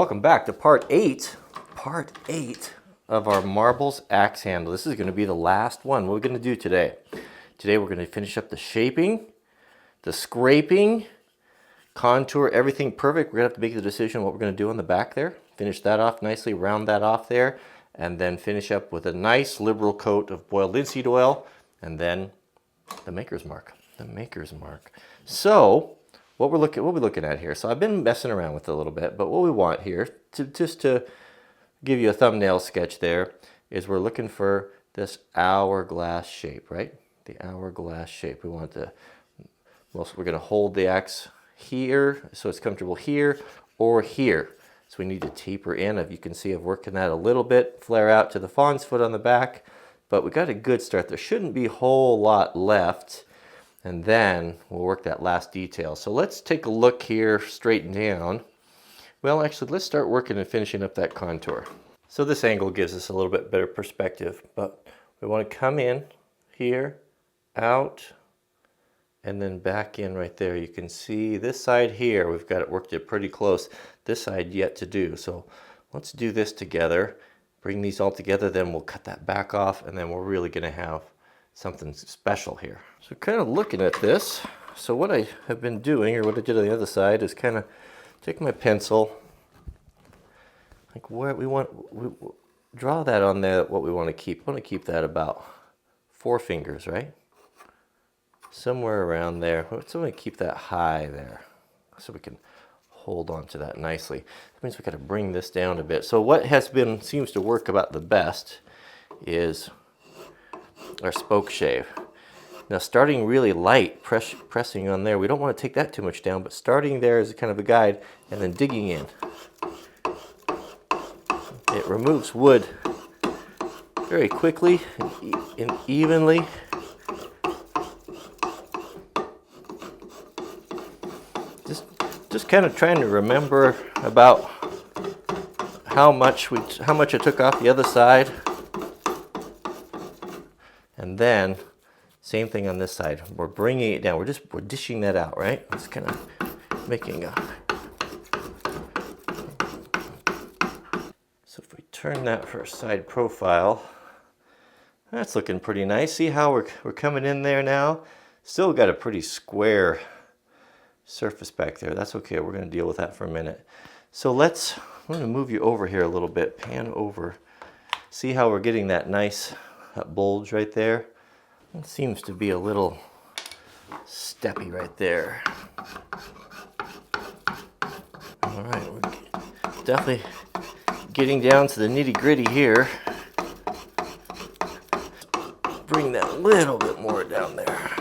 welcome back to part 8 of our marbles axe handle. This is going to be the last one. What we're going to do today? Today we're going to finish up the shaping, the scraping, contour, everything perfect. We're going to have to make the decision what we're going to do on the back there. Finish that off nicely, round that off there, and then finish up with a nice liberal coat of boiled linseed oil, and then the maker's mark. The maker's mark. So what we're looking at here. So I've been messing around with it a little bit, but what we want here, just to give you a thumbnail sketch there, is we're looking for this hourglass shape, right? The hourglass shape. We want to, well, we're going to hold the axe here so it's comfortable here or here. So we need to taper in. If you can see, I'm working that a little bit, flare out to the fawn's foot on the back, but we got a good start. There shouldn't be a whole lot left. And then we'll work that last detail. So let's take a look here, straighten down. Well, actually, let's start working and finishing up that contour. So this angle gives us a little bit better perspective, but we want to come in here, out, and then back in right there. You can see this side here, we've got it worked it pretty close. This side yet to do. So let's do this together, bring these all together, then we'll cut that back off, and then we're really going to have something special here. So kind of looking at this, so what I have been doing, or what I did on the other side, is kind of take my pencil, like where we draw that on there, what we want to keep. I want to keep that about 4 fingers, right? Somewhere around there. So I'm going to keep that high there, so we can hold on to that nicely. That means we got to bring this down a bit. So what seems to work about the best is our spoke shave. Now starting really light, pressing on there, we don't want to take that too much down, but starting there is kind of a guide, and then digging in. It removes wood very quickly and evenly. Just kind of trying to remember about how much I took off the other side. And then, same thing on this side. We're bringing it down. We're dishing that out, right? It's kind of making a. So if we turn that for a side profile, that's looking pretty nice. See how we're coming in there now? Still got a pretty square surface back there. That's okay. We're going to deal with that for a minute. So I'm going to move you over here a little bit. Pan over. See how we're getting that nice bulge right there? It seems to be a little steppy right there. All right, we're definitely getting down to the nitty-gritty here. Bring that a little bit more down there.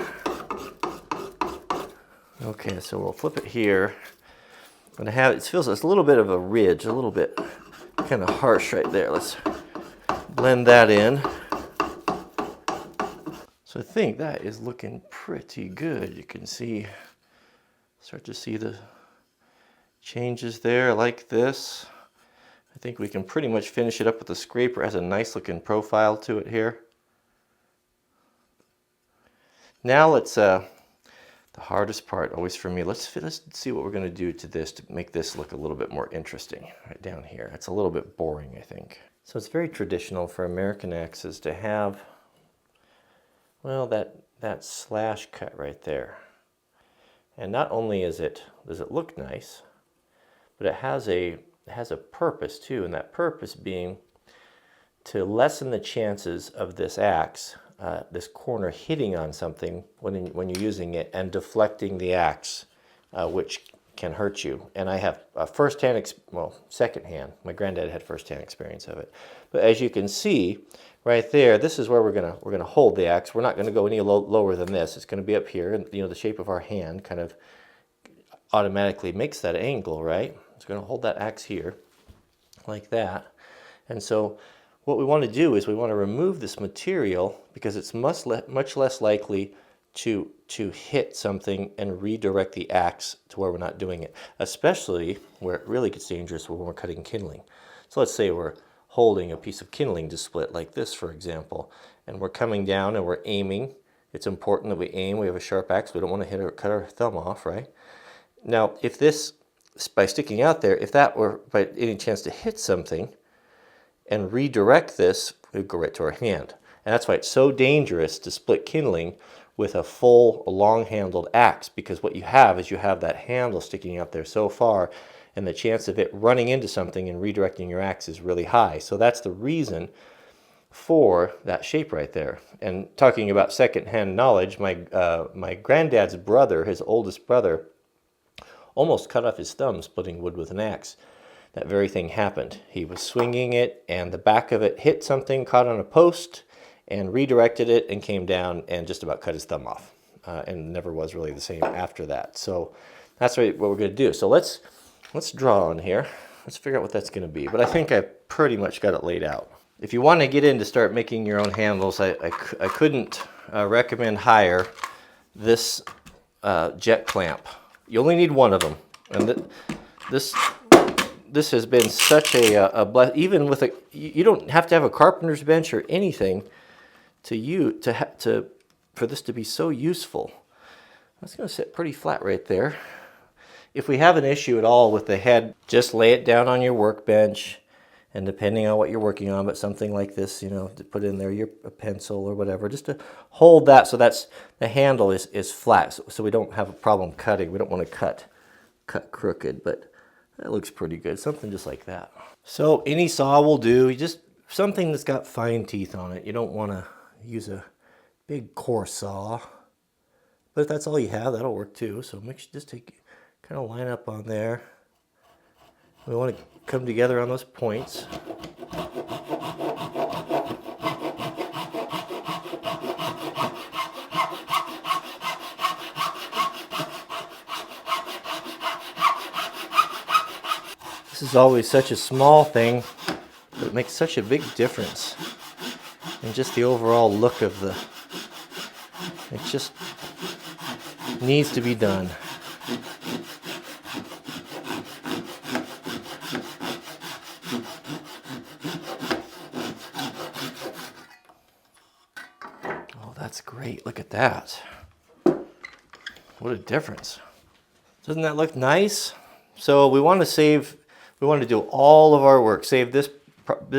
Okay, so we'll flip it here. I'm gonna have it feels it's a little bit of a ridge, a little bit kind of harsh right there. Let's blend that in. So I think that is looking pretty good. You can start to see the changes there like this. I think we can pretty much finish it up with the scraper. It has a nice looking profile to it here. Now let's, the hardest part always for me, let's see what we're gonna do to this to make this look a little bit more interesting right down here. It's a little bit boring, I think. So it's very traditional for American axes to have, well, that slash cut right there. And not only does it look nice, but it has a purpose too, and that purpose being to lessen the chances of this axe, this corner hitting on something when you're using it and deflecting the axe, which can hurt you. And I have a secondhand. My granddad had firsthand experience of it. But as you can see, right there, this is where we're gonna hold the axe. We're not gonna go any lower than this. It's gonna be up here, and the shape of our hand kind of automatically makes that angle, right? It's gonna hold that axe here, like that. And so what we want to do is we want to remove this material because it's much less likely to hit something and redirect the axe to where we're not doing it, especially where it really gets dangerous when we're cutting kindling. So let's say we're holding a piece of kindling to split like this, for example, and we're coming down and we're aiming. It's important that we aim. We have a sharp axe. We don't want to hit or cut our thumb off, right? Now, if this by sticking out there, if that were by any chance to hit something and redirect this, it would go right to our hand. And that's why it's so dangerous to split kindling with a full long-handled axe, because what you have is you have that handle sticking out there so far, and the chance of it running into something and redirecting your axe is really high. So that's the reason for that shape right there. And talking about secondhand knowledge, my granddad's brother, his oldest brother, almost cut off his thumb splitting wood with an axe. That very thing happened. He was swinging it and the back of it hit something, caught on a post, and redirected it and came down and just about cut his thumb off, and never was really the same after that. So that's what we're going to do. So let's draw on here. Let's figure out what that's going to be. But I think I pretty much got it laid out. If you want to get in to start making your own handles, I couldn't recommend higher this jet clamp. You only need one of them, and this has been such a bless. Even with you don't have to have a carpenter's bench or anything for this to be so useful. That's going to sit pretty flat right there. If we have an issue at all with the head, just lay it down on your workbench, and depending on what you're working on, but something like this, you know, to put in there a pencil or whatever, just to hold that so that's the handle is flat, so we don't have a problem cutting. We don't want to cut crooked, but that looks pretty good. Something just like that. So any saw will do. Just something that's got fine teeth on it. You don't want to use a big coarse saw, but if that's all you have, that'll work too. So just kind of line up on there. We want to come together on those points. This is always such a small thing, but it makes such a big difference in just the overall look of it just needs to be done. Oh, that's great. Look at that. What a difference. Doesn't that look nice? So we want to do all of our work, save this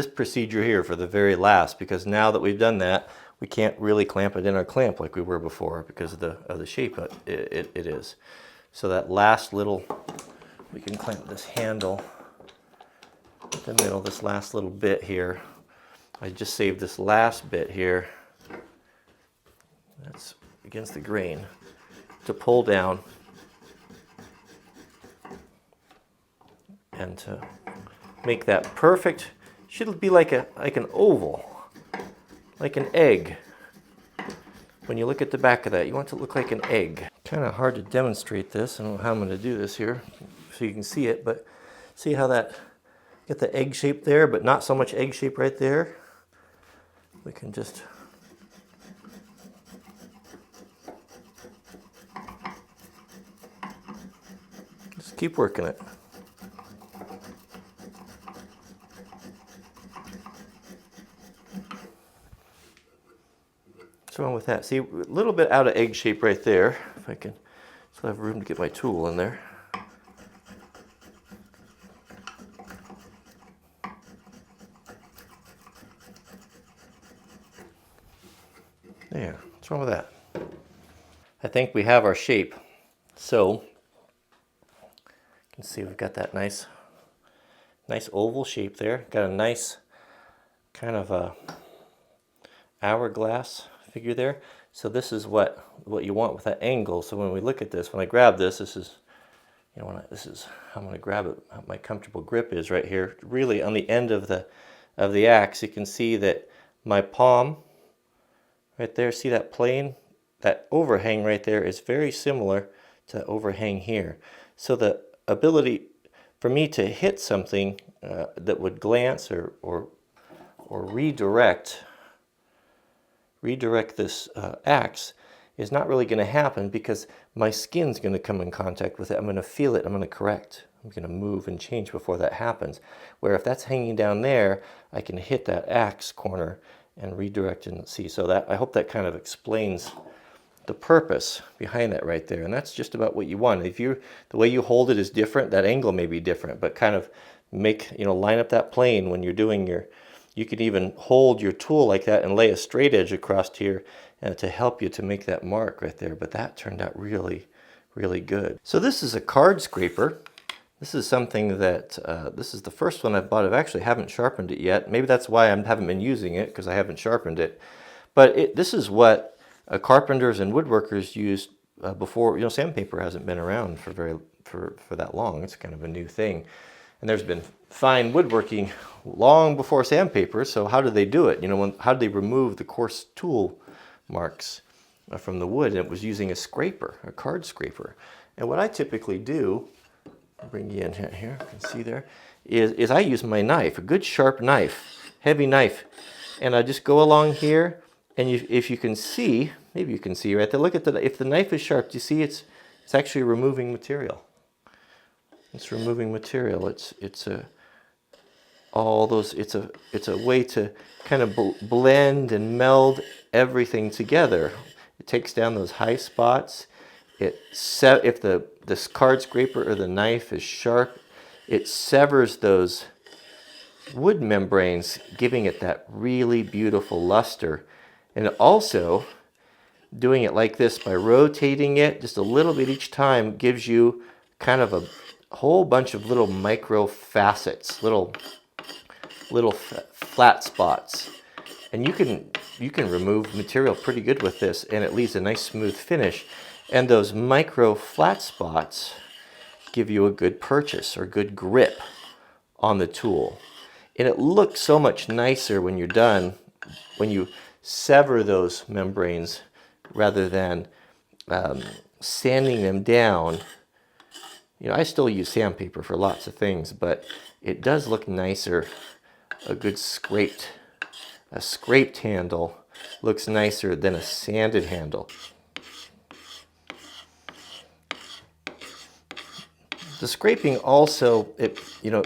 procedure here for the very last, because now that we've done that, we can't really clamp it in our clamp like we were before because of the shape it is. So that last little, we can clamp this handle in the middle, this last little bit here. I just saved this last bit here. That's against the grain to pull down and to make that perfect. Should be like an oval, like an egg. When you look at the back of that, you want it to look like an egg. Kind of hard to demonstrate this. I don't know how I'm going to do this here so you can see it, but see how that, get the egg shape there, but not so much egg shape right there. We can just keep working it. What's wrong with that? See, a little bit out of egg shape right there. If I can, so I have room to get my tool in there. There, what's wrong with that? I think we have our shape. So, you can see we've got that nice oval shape there. Got a nice kind of a hourglass figure there. So this is what you want with that angle. So when we look at this, when I grab this, this is, you know, this is how I'm going to grab it. How my comfortable grip is right here. Really on the end of the axe, you can see that my palm right there, see that plane? That overhang right there is very similar to the overhang here. So the ability for me to hit something that would glance or redirect this axe is not really going to happen, because my skin's going to come in contact with it. I'm going to feel it. I'm going to correct. I'm going to move and change before that happens. Where if that's hanging down there, I can hit that axe corner and redirect and see. So that, I hope that kind of explains the purpose behind that right there. And that's just about what you want. If the way you hold it is different, that angle may be different, but kind of make, line up that plane when you're doing you can even hold your tool like that and lay a straight edge across here and to help you to make that mark right there. But that turned out really, really good. So this is a card scraper. This is something that, this is the first one I've bought. I actually haven't sharpened it yet. Maybe that's why I haven't been using it, because I haven't sharpened it. But this is what carpenters and woodworkers used before. Sandpaper hasn't been around for that long. It's kind of a new thing. And there's been fine woodworking long before sandpaper. So how do they do it? How do they remove the coarse tool marks from the wood? And it was using a scraper, a card scraper. And what I typically do, I'll bring you in here, you can see there, is I use my knife, a good sharp knife, heavy knife, and I just go along here, and if you can see, maybe you can see right there, look at if the knife is sharp, do you see it's actually removing material. It's removing material. It's a way to kind of blend and meld everything together. It takes down those high spots. If this card scraper or the knife is sharp, it severs those wood membranes, giving it that really beautiful luster. And also, doing it like this by rotating it just a little bit each time gives you kind of a whole bunch of little micro facets, little flat spots. And you can remove material pretty good with this, and it leaves a nice smooth finish. And those micro flat spots give you a good purchase or good grip on the tool. And it looks so much nicer when you're done, when you sever those membranes rather than sanding them down. I still use sandpaper for lots of things, but it does look nicer. A scraped handle looks nicer than a sanded handle. The scraping also, it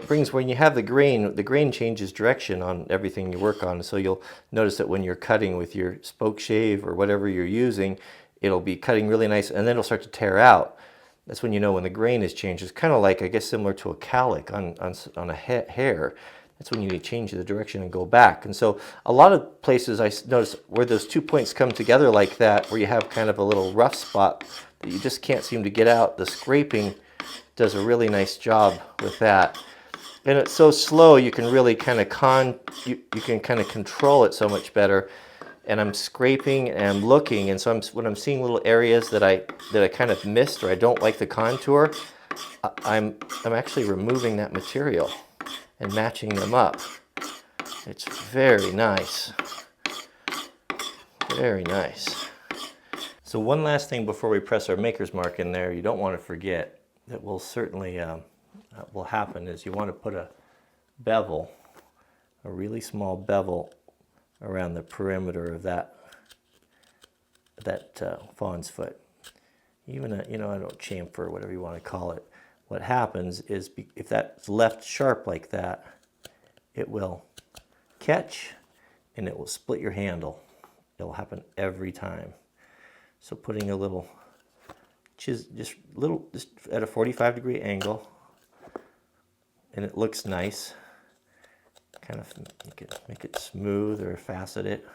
brings, when you have the grain changes direction on everything you work on. So you'll notice that when you're cutting with your spoke shave or whatever you're using, it'll be cutting really nice, and then it'll start to tear out. That's when when the grain is changed. It's kind of like, I guess, similar to a cowlick on a hair. That's when you need to change the direction and go back. And so a lot of places I notice where those 2 points come together like that, where you have kind of a little rough spot that you just can't seem to get out, the scraping does a really nice job with that. And it's so slow, you can really kind of you can kind of control it so much better. And I'm scraping and I'm looking, and so when I'm seeing little areas that I kind of missed or I don't like the contour, I'm actually removing that material and matching them up. It's very nice. Very nice. So one last thing before we press our maker's mark in there, you don't want to forget, that will certainly will happen, is you want to put a bevel, a really small bevel around the perimeter of that fawn's foot. Even I don't chamfer or whatever you want to call it. What happens is if that's left sharp like that, it will catch and it will split your handle. It'll happen every time. So putting a little just at a 45-degree angle, and it looks nice. Kind of make it smooth or facet it.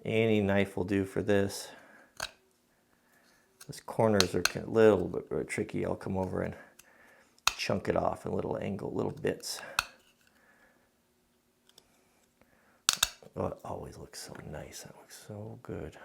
Any knife will do for this. These corners are a little bit tricky. I'll come over and chunk it off in little bits. Oh, it always looks so nice. That looks so good.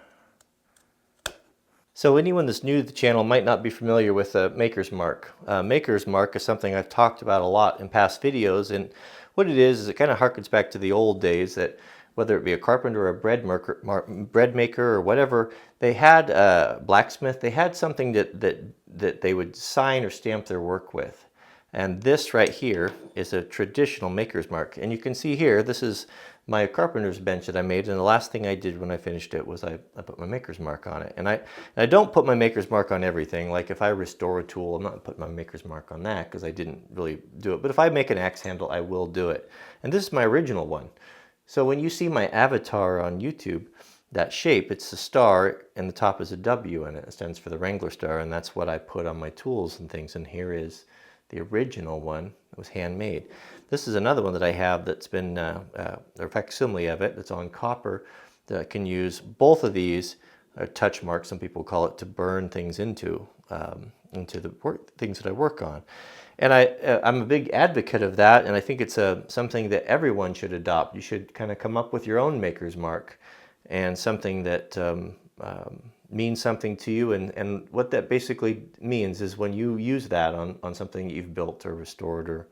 So anyone that's new to the channel might not be familiar with a maker's mark. Maker's mark is something I've talked about a lot in past videos, and what it is it kind of harkens back to the old days, that whether it be a carpenter or a bread maker or whatever, they had a blacksmith, they had something that they would sign or stamp their work with. And this right here is a traditional maker's mark. And you can see here, this is my carpenter's bench that I made, and the last thing I did when I finished it was I put my maker's mark on it. And I don't put my maker's mark on everything. Like if I restore a tool, I'm not putting my maker's mark on that because I didn't really do it. But if I make an axe handle, I will do it. And this is my original one. So when you see my avatar on YouTube, that shape, it's a star and the top is a W in it. It stands for the Wranglerstar, and that's what I put on my tools and things. And here is the original one that was handmade. This is another one that I have that's been a facsimile of it. It's on copper that I can use. Both of these are touch marks, some people call it, to burn things into the things that I work on. And I'm a big advocate of that, and I think it's something that everyone should adopt. You should kind of come up with your own maker's mark and something that means something to you. And what that basically means is when you use that on something you've built or restored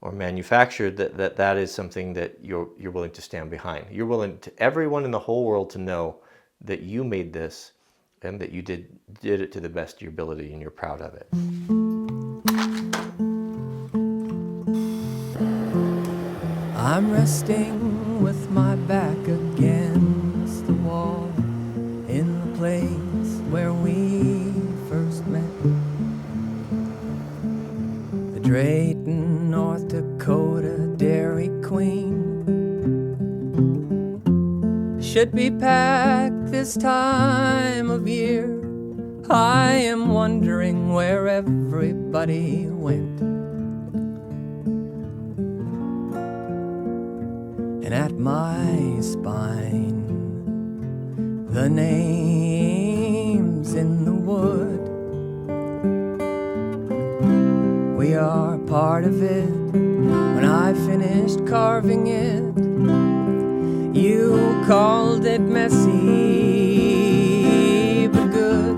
or manufactured, that is something that you're willing to stand behind. You're willing to everyone in the whole world to know that you made this and that you did it to the best of your ability and you're proud of it. I'm resting with my back against the wall in the place where we first met. The Drayton, North Dakota Dairy Queen should be packed this time of year. I am wondering where everybody went. And at my spine, the names in the wood. We are part of it. When I finished carving it, you called it messy but good.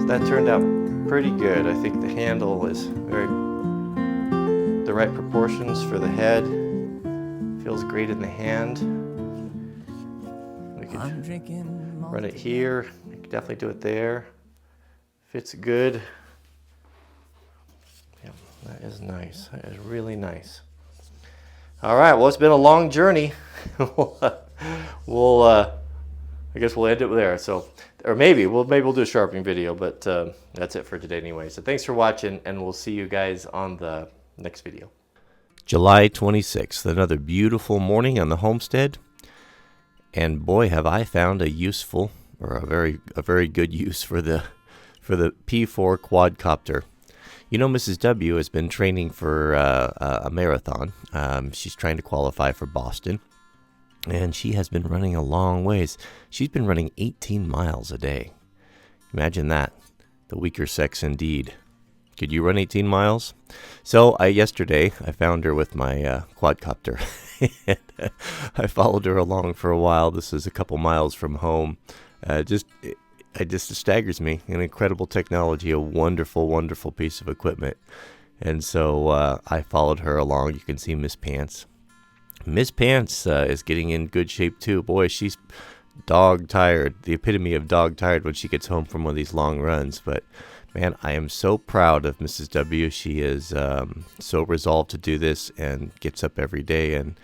That turned out pretty good. I think the handle is the right proportions for the head. Feels great in the hand. We could run it here. You could definitely do it there. Fits good. Yeah, that is nice. That is really nice. All right. Well, it's been a long journey. I guess we'll end it there. So, or maybe we'll do a sharpening video, but that's it for today anyway. So thanks for watching, and we'll see you guys on the next video. July 26th, another beautiful morning on the homestead, and boy, have I found a useful or a very good use for the P4 quadcopter. You know, Mrs. W has been training for a marathon. She's trying to qualify for Boston. And she has been running a long ways. She's been running 18 miles a day. Imagine that. The weaker sex indeed. Could you run 18 miles? So yesterday, I found her with my quadcopter. I followed her along for a while. This is a couple miles from home. It just staggers me. An incredible technology, a wonderful, wonderful piece of equipment. And so I followed her along. You can see Miss Pants. Miss Pants is getting in good shape too. Boy, she's dog tired, the epitome of dog tired when she gets home from one of these long runs. But man, I am so proud of Mrs. W. She is so resolved to do this and gets up every day and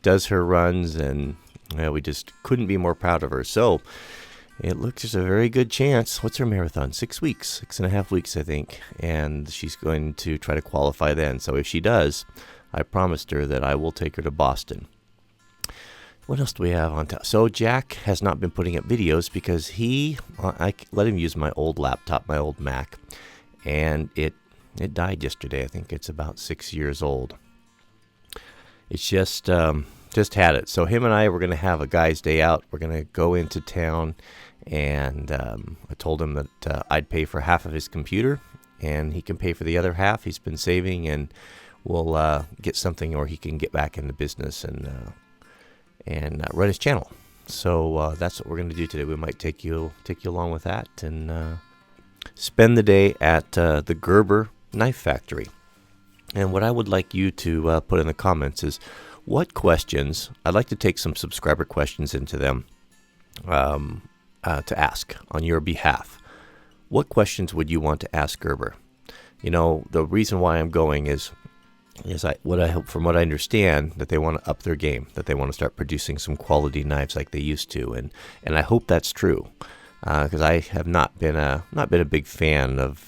does her runs, and we just couldn't be more proud of her. So it looks there's a very good chance. What's her marathon? 6 weeks, 6.5 weeks, I think. And she's going to try to qualify then. So if she does, I promised her that I will take her to Boston. What else do we have on top? So Jack has not been putting up videos because I let him use my old laptop, my old Mac, and it died yesterday. I think it's about 6 years old. It's just had it. So him and I were going to have a guy's day out. We're going to go into town, and I told him that I'd pay for half of his computer, and he can pay for the other half. He's been saving, and we'll get something, or he can get back into business and run his channel. So that's what we're going to do today. We might take you along with that and spend the day at the Gerber Knife Factory. And what I would like you to put in the comments is what questions, I'd like to take some subscriber questions into them to ask on your behalf. What questions would you want to ask Gerber? You know, the reason why I'm going is is what I hope, from what I understand, that they want to up their game, that they want to start producing some quality knives like they used to, and I hope that's true, because I have not been a big fan of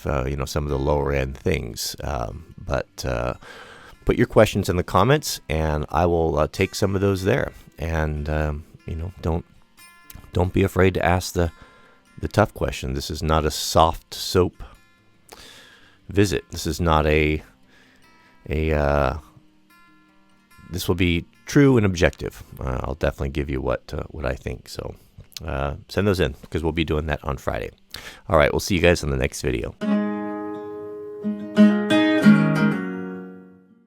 some of the lower end things. But put your questions in the comments, and I will take some of those there. And don't be afraid to ask the tough question. This is not a soft soap visit. This is not this will be true and objective. I'll definitely give you what I think. So send those in, because we'll be doing that on Friday. All right, we'll see you guys in the next video.